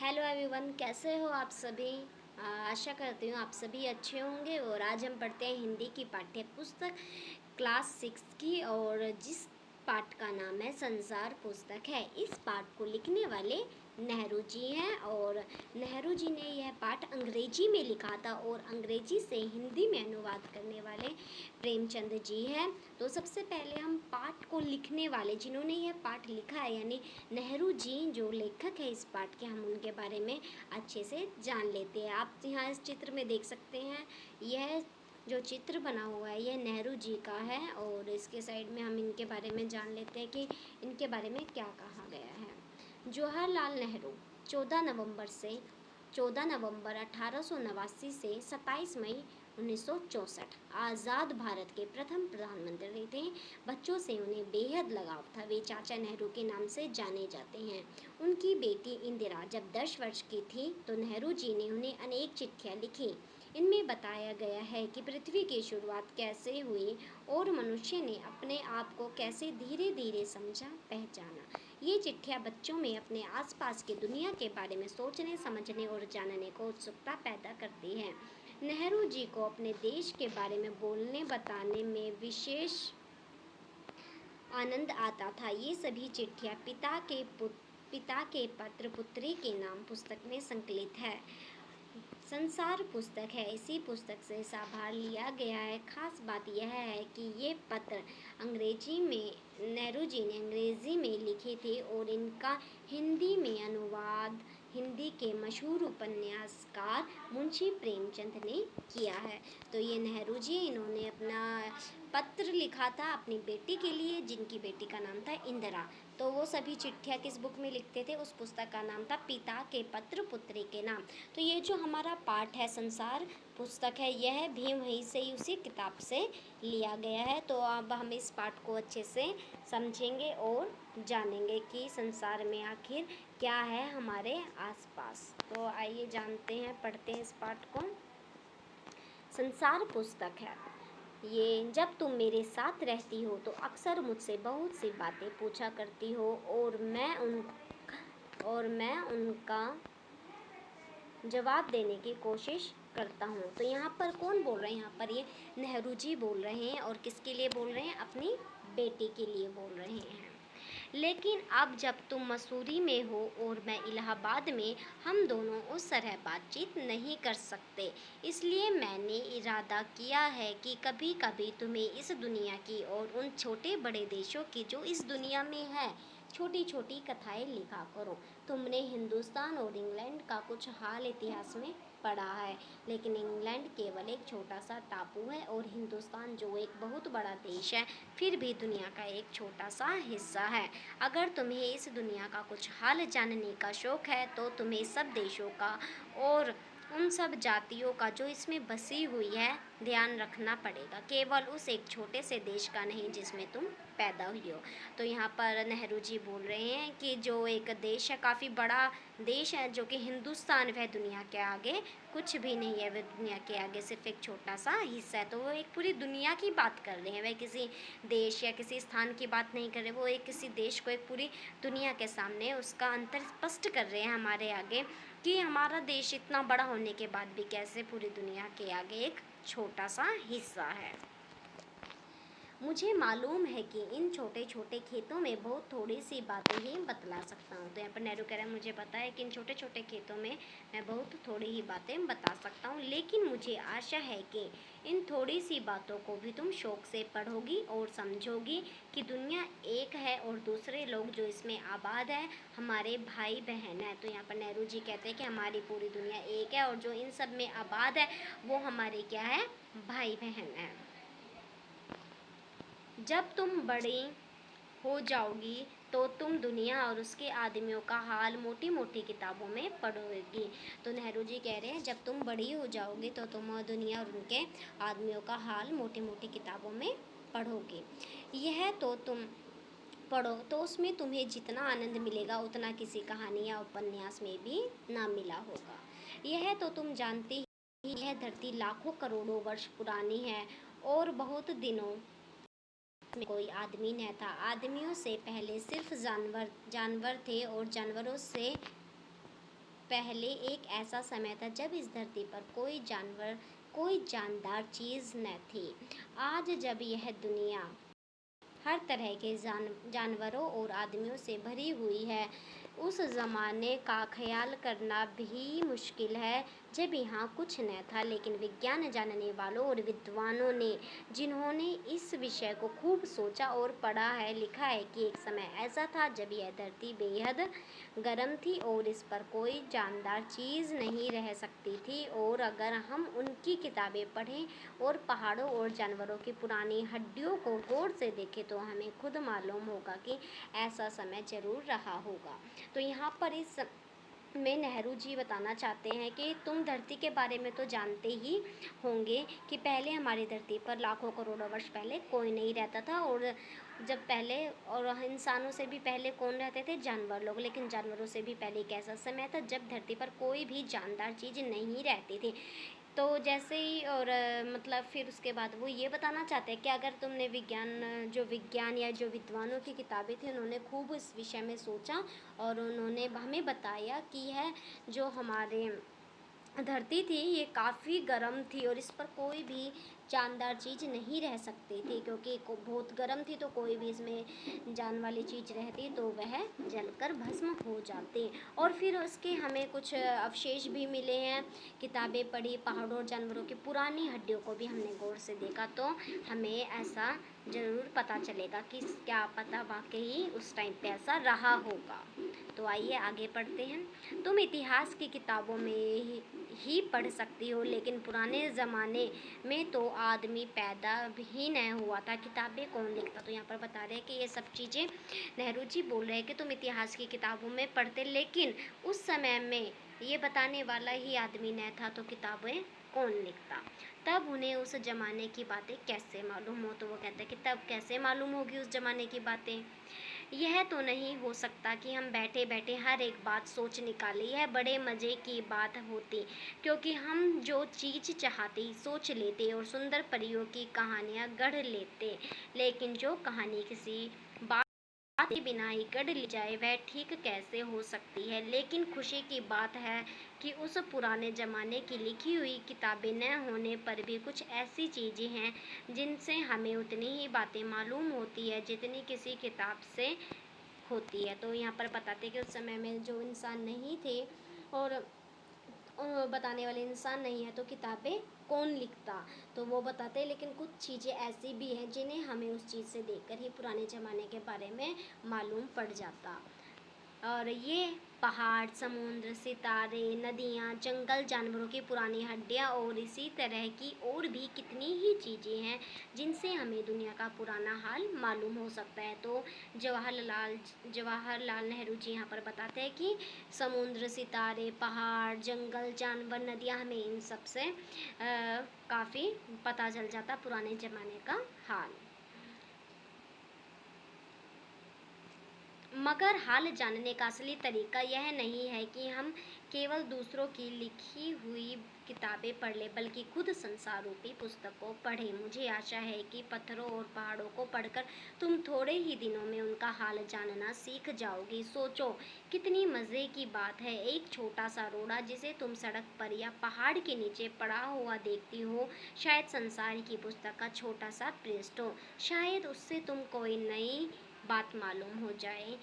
Hello everyone, कैसे हो आप सभी। आशा करती हूँ आप सभी अच्छे होंगे। और आज हम पढ़ते हैं हिंदी की पाठ्य पुस्तक क्लास 6 की, और जिस पाठ का नाम है संसार पुस्तक है। इस पाठ को लिखने वाले नेहरू जी हैं, और नेहरू जी ने यह पाठ अंग्रेजी में लिखा था और अंग्रेजी से हिंदी में अनुवाद करने वाले प्रेमचंद जी हैं। तो सबसे पहले हम पाठ को लिखने वाले जिन्होंने यह पाठ लिखा है यानी नेहरू जी जो लेखक है इस पाठ के, हम उनके बारे में अच्छे से जान लेते हैं। आप यहाँ इस चित्र में देख सकते हैं, यह जो चित्र बना हुआ है यह नेहरू जी का है। और इसके साइड में हम इनके बारे में जान लेते हैं कि इनके बारे में क्या कहा गया है। जवाहरलाल नेहरू 14 नवंबर 1889 से 27 मई 1964 आज़ाद भारत के प्रथम प्रधानमंत्री थे। बच्चों से उन्हें बेहद लगाव था। वे चाचा नेहरू के नाम से जाने जाते हैं। उनकी बेटी इंदिरा जब 10 वर्ष की थी तो नेहरू जी ने उन्हें अनेक चिट्ठियां लिखी। इनमें बताया गया है कि पृथ्वी की शुरुआत कैसे हुई और मनुष्य ने अपने आप को कैसे धीरे धीरे समझा पहचाना। ये चिट्ठियां बच्चों में अपने आसपास की दुनिया के बारे में सोचने, समझने और जानने को उत्सुकता पैदा करती है। नेहरू जी को अपने देश के बारे में बोलने बताने में विशेष आनंद आता था। ये सभी चिट्ठियां पिता के पत्र पुत्री के नाम पुस्तक में संकलित है। संसार पुस्तक है, इसी पुस्तक से साभार लिया गया है। खास बात यह है कि ये पत्र अंग्रेजी में नेहरू जी ने अंग्रेजी में लिखे थे और इनका हिंदी में अनुवाद हिंदी के मशहूर उपन्यासकार मुंशी प्रेमचंद ने किया है। तो ये नेहरू जी इन्होंने अपना पत्र लिखा था अपनी बेटी के लिए, जिनकी बेटी का नाम था इंदिरा। तो वो सभी चिट्ठियाँ किस बुक में लिखते थे, उस पुस्तक का नाम था पिता के पत्र पुत्री के नाम। तो ये जो हमारा पाठ है संसार पुस्तक है, यह भी वहीं से ही उसी किताब से लिया गया है। तो अब हम इस पाठ को अच्छे से समझेंगे और जानेंगे कि संसार में आखिर क्या है हमारे आसपास। तो आइए जानते हैं, पढ़ते हैं इस पाठ को। संसार पुस्तक है ये। जब तुम मेरे साथ रहती हो तो अक्सर मुझसे बहुत सी बातें पूछा करती हो और मैं उनका जवाब देने की कोशिश करता हूँ। तो यहाँ पर कौन बोल रहे हैं, यहाँ पर ये नेहरू जी बोल रहे हैं। और किसके लिए बोल रहे हैं, अपनी बेटी के लिए बोल रहे हैं। लेकिन अब जब तुम मसूरी में हो और मैं इलाहाबाद में, हम दोनों उस तरह बातचीत नहीं कर सकते। इसलिए मैंने इरादा किया है कि कभी कभी तुम्हें इस दुनिया की और उन छोटे बड़े देशों की जो इस दुनिया में है छोटी छोटी कथाएं लिखा करो। तुमने हिंदुस्तान और इंग्लैंड का कुछ हाल इतिहास में पढ़ा है, लेकिन इंग्लैंड केवल एक छोटा सा टापू है और हिंदुस्तान जो एक बहुत बड़ा देश है फिर भी दुनिया का एक छोटा सा हिस्सा है। अगर तुम्हें इस दुनिया का कुछ हाल जानने का शौक है तो तुम्हें सब देशों का और उन सब जातियों का जो इसमें बसी हुई है ध्यान रखना पड़ेगा, केवल उस एक छोटे से देश का नहीं जिसमें तुम पैदा हुई हो। तो यहाँ पर नेहरू जी बोल रहे हैं कि जो एक देश है, काफ़ी बड़ा देश है जो कि हिंदुस्तान, वह दुनिया के आगे कुछ भी नहीं है, वह दुनिया के आगे सिर्फ एक छोटा सा हिस्सा है। तो वो एक पूरी दुनिया की बात कर रहे हैं, वह किसी देश या किसी स्थान की बात नहीं कर रहे। वो एक किसी देश को एक पूरी दुनिया के सामने उसका अंतर स्पष्ट कर रहे हैं हमारे आगे, कि हमारा देश इतना बड़ा होने के बाद भी कैसे पूरी दुनिया के आगे एक छोटा सा हिस्सा है। मुझे मालूम है कि इन छोटे छोटे खेतों में बहुत थोड़ी सी बातें ही बतला सकता हूँ। तो यहाँ पर नेहरू कह रहे हैं मुझे पता है कि इन छोटे छोटे खेतों में मैं बहुत थोड़ी ही बातें बता सकता हूँ, लेकिन मुझे आशा है कि इन थोड़ी सी बातों को भी तुम शौक से पढ़ोगी और समझोगी कि दुनिया एक है और दूसरे लोग जो इसमें आबाद है हमारे भाई बहन है। तो यहाँ पर नेहरू जी कहते हैं कि हमारी पूरी दुनिया एक है और जो इन सब में आबाद है वो हमारे क्या है, भाई बहन है। जब तुम बड़ी हो जाओगी तो तुम दुनिया और उसके आदमियों का हाल मोटी मोटी किताबों में पढ़ोगी। तो नेहरू जी कह रहे हैं जब तुम बड़ी हो जाओगी तो तुम दुनिया और उनके आदमियों का हाल मोटी मोटी किताबों में पढ़ोगी। यह तो तुम पढ़ो तो उसमें तुम्हें जितना आनंद मिलेगा उतना किसी कहानी या उपन्यास में भी ना मिला होगा। यह तो तुम जानते ही, यह धरती लाखों करोड़ों वर्ष पुरानी है और बहुत दिनों में कोई आदमी न था। आदमियों से पहले सिर्फ जानवर थे और जानवरों से पहले एक ऐसा समय था जब इस धरती पर कोई जानवर, कोई जानदार चीज़ न थी। आज जब यह दुनिया हर तरह के जानवरों और आदमियों से भरी हुई है, उस ज़माने का ख्याल करना भी मुश्किल है जब यहाँ कुछ न था। लेकिन विज्ञान जानने वालों और विद्वानों ने, जिन्होंने इस विषय को खूब सोचा और पढ़ा है, लिखा है कि एक समय ऐसा था जब यह धरती बेहद गर्म थी और इस पर कोई जानदार चीज़ नहीं रह सकती थी। और अगर हम उनकी किताबें पढ़ें और पहाड़ों और जानवरों की पुरानी हड्डियों को गौर से देखें तो हमें खुद मालूम होगा कि ऐसा समय ज़रूर रहा होगा। तो यहाँ पर इस में नेहरू जी बताना चाहते हैं कि तुम धरती के बारे में तो जानते ही होंगे कि पहले हमारी धरती पर लाखों करोड़ों वर्ष पहले कोई नहीं रहता था। और जब पहले, और इंसानों से भी पहले कौन रहते थे? जानवर लोग। लेकिन जानवरों से भी पहले एक ऐसा समय था जब धरती पर कोई भी जानदार चीज़ नहीं रहती थी। तो जैसे ही, और मतलब फिर उसके बाद वो ये बताना चाहते हैं कि अगर तुमने जो विज्ञान या जो विद्वानों की किताबें थी, उन्होंने खूब इस विषय में सोचा और उन्होंने हमें बताया कि यह जो हमारे धरती थी ये काफ़ी गर्म थी और इस पर कोई भी जानदार चीज़ नहीं रह सकती थी, क्योंकि बहुत गर्म थी। तो कोई भी इसमें जान वाली चीज़ रहती तो वह जलकर भस्म हो जाती। और फिर उसके हमें कुछ अवशेष भी मिले हैं, किताबें पढ़ी, पहाड़ों और जानवरों की पुरानी हड्डियों को भी हमने गौर से देखा, तो हमें ऐसा ज़रूर पता चलेगा कि क्या पता वाकई उस टाइम पे ऐसा रहा होगा। तो आइए आगे पढ़ते हैं। तुम इतिहास की किताबों में ही पढ़ सकती हो, लेकिन पुराने ज़माने में तो आदमी पैदा ही न हुआ था, किताबें कौन लिखता? तो यहाँ पर बता रहे हैं कि ये सब चीज़ें नेहरू जी बोल रहे हैं कि तुम इतिहास की किताबों में पढ़ते, लेकिन उस समय में ये बताने वाला ही आदमी न था, तो किताबें कौन लिखता? तब उन्हें उस ज़माने की बातें कैसे मालूम हो? तो वो कहते हैं कि तब कैसे मालूम होगी उस ज़माने की बातें? यह तो नहीं हो सकता कि हम बैठे बैठे हर एक बात सोच निकालें। यह बड़े मज़े की बात होती, क्योंकि हम जो चीज़ चाहते सोच लेते और सुंदर परियों की कहानियाँ गढ़ लेते। लेकिन जो कहानी किसी बात के बिना ही गढ़ ली जाए वह ठीक कैसे हो सकती है? लेकिन खुशी की बात है कि उस पुराने ज़माने की लिखी हुई किताबें न होने पर भी कुछ ऐसी चीज़ें हैं जिनसे हमें उतनी ही बातें मालूम होती है जितनी किसी किताब से होती है। तो यहाँ पर बताते हैं कि उस समय में जो इंसान नहीं थे और बताने वाले इंसान नहीं है, तो किताबें कौन लिखता? तो वो बताते हैं, लेकिन कुछ चीज़ें ऐसी भी हैं जिन्हें हमें उस चीज़ से देखकर ही पुराने ज़माने के बारे में मालूम पड़ जाता। और ये पहाड़, समुद्र, सितारे, नदियाँ, जंगल, जानवरों की पुरानी हड्डियाँ और इसी तरह की और भी कितनी ही चीज़ें हैं जिनसे हमें दुनिया का पुराना हाल मालूम हो सकता है। तो जवाहरलाल नेहरू जी यहाँ पर बताते हैं कि समुद्र, सितारे, पहाड़, जंगल, जानवर, नदियाँ, हमें इन सब से काफ़ी पता चल जाता पुराने ज़माने का हाल। मगर हाल जानने का असली तरीका यह नहीं है कि हम केवल दूसरों की लिखी हुई किताबें पढ़ लें, बल्कि खुद संसार रूपी पुस्तक को पढ़ें। मुझे आशा है कि पत्थरों और पहाड़ों को पढ़कर तुम थोड़े ही दिनों में उनका हाल जानना सीख जाओगी। सोचो, कितनी मज़े की बात है, एक छोटा सा रोड़ा जिसे तुम सड़क पर या पहाड़ के नीचे पड़ा हुआ देखती हो, शायद संसार की पुस्तक का छोटा सा पृष्ठ हो। शायद उससे तुम कोई नई बात मालूम हो जाए।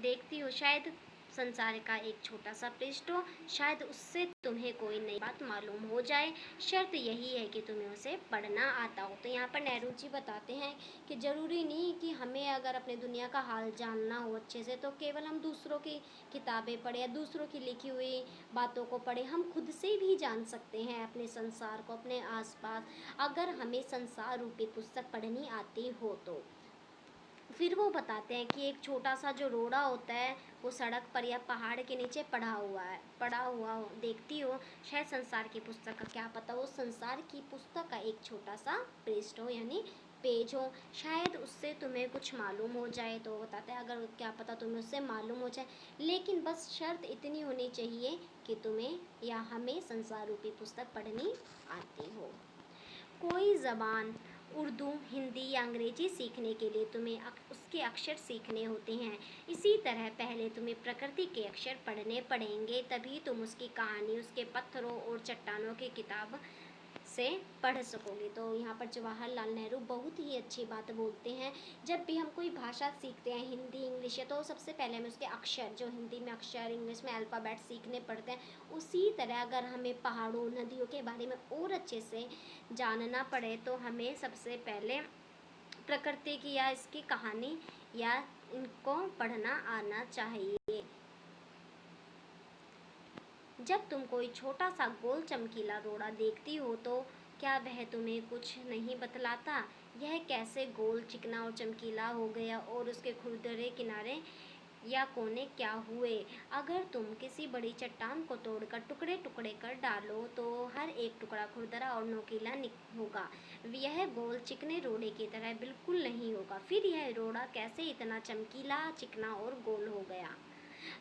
देखती हो, शायद संसार का एक छोटा सा पृष्ठ हो, शायद उससे तुम्हें कोई नई बात मालूम हो जाए। शर्त यही है कि तुम्हें उसे पढ़ना आता हो। तो यहाँ पर नेहरू जी बताते हैं कि ज़रूरी नहीं कि हमें अगर अपने दुनिया का हाल जानना हो अच्छे से तो केवल हम दूसरों की किताबें पढ़ें या दूसरों की लिखी हुई बातों को पढ़ें। हम खुद से भी जान सकते हैं अपने संसार को, अपने आसपास, अगर हमें संसार रूपी पुस्तक पढ़नी आती हो तो। फिर वो बताते हैं कि एक छोटा सा जो रोड़ा होता है वो सड़क पर या पहाड़ के नीचे पड़ा हुआ देखती हो, शायद संसार की पुस्तक का, क्या पता वो संसार की पुस्तक का एक छोटा सा पृष्ठ हो, यानी पेज हो, शायद उससे तुम्हें कुछ मालूम हो जाए। तो वो बताते हैं अगर क्या पता तुम्हें उससे मालूम हो जाए, लेकिन बस शर्त इतनी होनी चाहिए कि तुम्हें या हमें संसार रूपी पुस्तक पढ़नी आती हो। कोई ज़बान उर्दू, हिंदी या अंग्रेजी सीखने के लिए तुम्हें उसके अक्षर सीखने होते हैं। इसी तरह पहले तुम्हें प्रकृति के अक्षर पढ़ने पड़ेंगे, तभी तुम उसकी कहानी, उसके पत्थरों और चट्टानों की किताब से पढ़ सकोगे। तो यहाँ पर जवाहरलाल नेहरू बहुत ही अच्छी बात बोलते हैं। जब भी हम कोई भाषा सीखते हैं, हिंदी, इंग्लिश है, तो सबसे पहले हमें उसके अक्षर, जो हिंदी में अक्षर, इंग्लिश में अल्फ़ाबेट सीखने पड़ते हैं। उसी तरह अगर हमें पहाड़ों, नदियों के बारे में और अच्छे से जानना पड़े तो हमें सबसे पहले प्रकृति की या इसकी कहानी या इनको पढ़ना आना चाहिए। जब तुम कोई छोटा सा गोल चमकीला रोड़ा देखती हो तो क्या वह तुम्हें कुछ नहीं बतलाता? यह कैसे गोल, चिकना और चमकीला हो गया और उसके खुरदरे किनारे या कोने क्या हुए? अगर तुम किसी बड़ी चट्टान को तोड़कर टुकड़े टुकड़े कर डालो तो हर एक टुकड़ा खुरदरा और नोकीला होगा। यह गोल चिकने रोड़े की तरह बिल्कुल नहीं होगा। फिर यह रोड़ा कैसे इतना चमकीला, चिकना और गोल हो गया?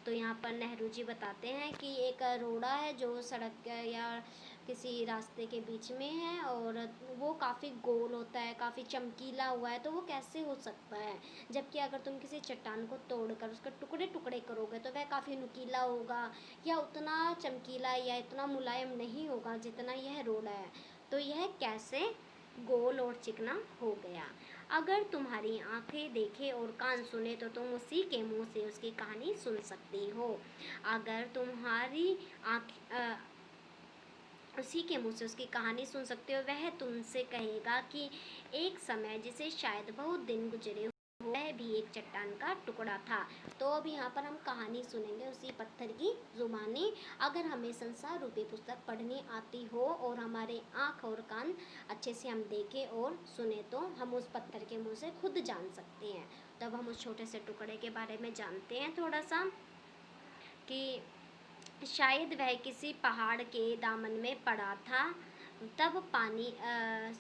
तो यहाँ पर नेहरू जी बताते हैं कि एक रोड़ा है जो सड़क या किसी रास्ते के बीच में है और वो काफ़ी गोल होता है, काफ़ी चमकीला हुआ है, तो वो कैसे हो सकता है? जबकि अगर तुम किसी चट्टान को तोड़कर उसके टुकड़े टुकड़े करोगे तो वह काफ़ी नुकीला होगा या उतना चमकीला या इतना मुलायम नहीं होगा जितना यह रोड़ा है। तो यह कैसे गोल और चिकना हो गया? अगर तुम्हारी आंखें देखे और कान सुने तो तुम उसी के मुंह से उसकी कहानी सुन सकती हो। अगर तुम्हारी आँख उसी के मुंह से उसकी कहानी सुन सकते हो, वह तुमसे कहेगा कि एक समय जिसे शायद बहुत दिन गुजरे हो, वह भी एक चट्टान का टुकड़ा था। तो अब यहाँ पर हम कहानी सुनेंगे उसी पत्थर की जुबानी। अगर हमें संसार रूपी पुस्तक पढ़नी आती हो और हमारे आँख और कान अच्छे से हम देखें और सुने तो हम उस पत्थर के मुंह से खुद जान सकते हैं। तब हम उस छोटे से टुकड़े के बारे में जानते हैं थोड़ा सा कि शायद वह किसी पहाड़ के दामन में पड़ा था। तब पानी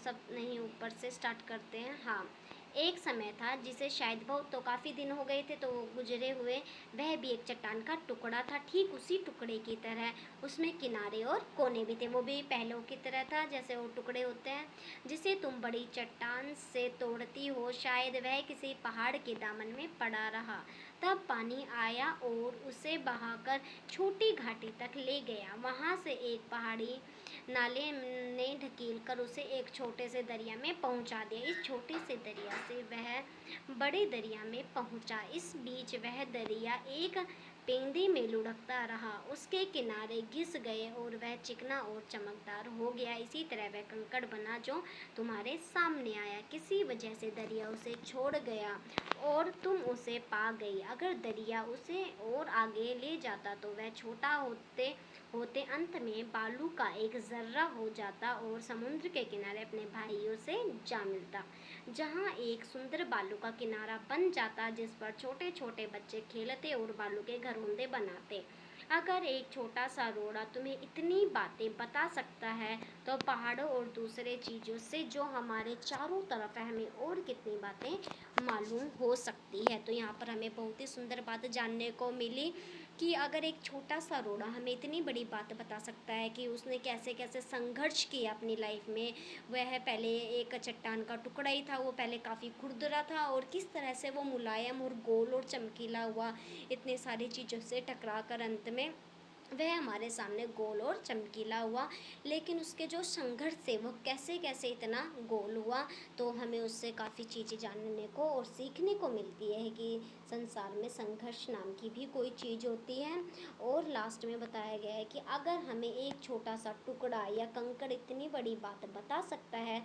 सब नहीं, ऊपर से स्टार्ट करते हैं। हाँ, एक समय था जिसे शायद बहुत, तो काफ़ी दिन हो गए थे तो गुजरे हुए, वह भी एक चट्टान का टुकड़ा था। ठीक उसी टुकड़े की तरह उसमें किनारे और कोने भी थे। वो भी पहलों की तरह था जैसे वो टुकड़े होते हैं जिसे तुम बड़ी चट्टान से तोड़ती हो। शायद वह किसी पहाड़ के दामन में पड़ा रहा। तब पानी आया और उसे बहाकर छोटी घाटी तक ले गया। वहाँ से एक पहाड़ी नाले ने ढकेल कर उसे एक छोटे से दरिया में पहुँचा दिया। इस छोटे से दरिया से वह बड़े दरिया में पहुँचा। इस बीच वह दरिया एक पेंदे में लुढ़कता रहा, उसके किनारे घिस गए और वह चिकना और चमकदार हो गया। इसी तरह वह कंकड़ बना जो तुम्हारे सामने आया। किसी वजह से दरिया उसे छोड़ गया और तुम उसे पा गई। अगर दरिया उसे और आगे ले जाता तो वह छोटा होते होते अंत में बालू का एक जर्रा हो जाता और समुद्र के किनारे अपने भाइयों से जा मिलता, जहाँ एक सुंदर बालू का किनारा बन जाता जिस पर छोटे छोटे बच्चे खेलते और बालू के घरोंदे बनाते। अगर एक छोटा सा रोड़ा तुम्हें इतनी बातें बता सकता है तो पहाड़ों और दूसरे चीज़ों से जो हमारे चारों तरफ है हमें और कितनी बातें मालूम हो सकती है। तो यहाँ पर हमें बहुत ही सुंदर बात जानने को मिली कि अगर एक छोटा सा रोड़ा हमें इतनी बड़ी बात बता सकता है कि उसने कैसे कैसे संघर्ष किया अपनी लाइफ में। वह पहले एक चट्टान का टुकड़ा ही था, वो पहले काफ़ी खुरदरा था और किस तरह से वो मुलायम और गोल और चमकीला हुआ इतनी सारी चीज़ों से टकरा कर अंत में वह हमारे सामने गोल और चमकीला हुआ। लेकिन उसके जो संघर्ष से वो कैसे कैसे इतना गोल हुआ, तो हमें उससे काफ़ी चीज़ें जानने को और सीखने को मिलती है कि संसार में संघर्ष नाम की भी कोई चीज़ होती है। और लास्ट में बताया गया है कि अगर हमें एक छोटा सा टुकड़ा या कंकड़ इतनी बड़ी बात बता सकता है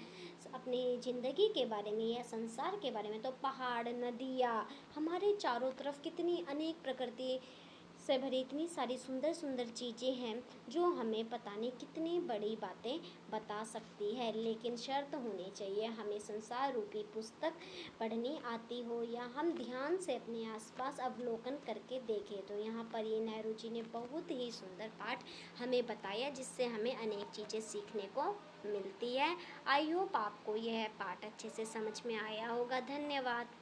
अपनी ज़िंदगी के बारे में या संसार के बारे में, तो पहाड़, नदियाँ, हमारे चारों तरफ कितनी अनेक प्रकृति से भरी इतनी सारी सुंदर सुंदर चीज़ें हैं जो हमें पता नहीं कितनी बड़ी बातें बता सकती है। लेकिन शर्त होनी चाहिए हमें संसार रूपी पुस्तक पढ़नी आती हो या हम ध्यान से अपने आसपास अवलोकन करके देखें। तो यहाँ पर ये नेहरू जी ने बहुत ही सुंदर पाठ हमें बताया जिससे हमें अनेक चीज़ें सीखने को मिलती है। आई होप आपको यह पाठ अच्छे से समझ में आया होगा। धन्यवाद।